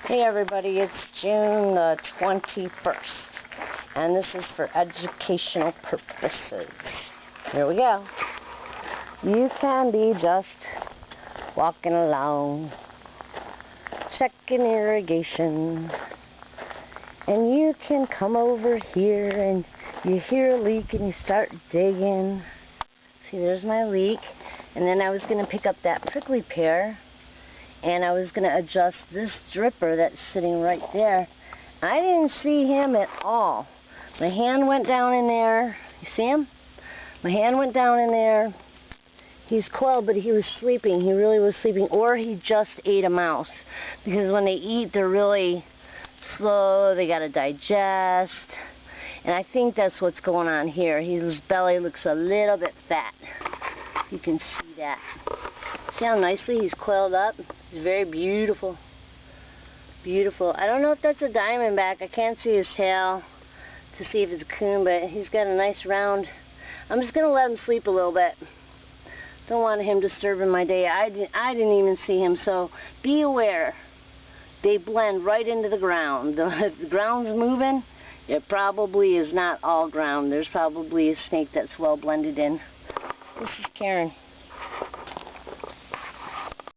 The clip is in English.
Hey everybody, it's June the 21st, and this is for educational purposes. Here we go. You can be just walking along, checking irrigation, and you can come over here and you hear a leak and you start digging. See, there's my leak, and then I was going to pick up that prickly pear, and I was going to adjust this dripper that's sitting right there. I didn't see him at all. My hand went down in there. You see him? My hand went down in there. He's coiled, but he was sleeping. He really was sleeping. Or he just ate a mouse. Because when they eat, they're really slow. They got to digest. And I think that's what's going on here. His belly looks a little bit fat. You can see that. See how nicely he's coiled up? He's very beautiful. Beautiful. I don't know if that's a diamondback. I can't see his tail to see if it's a coon, but he's got a nice round. I'm just going to let him sleep a little bit. Don't want him disturbing my day. I didn't even see him, so be aware. They blend right into the ground. If the ground's moving, it probably is not all ground. There's probably a snake that's well blended in. This is Karen.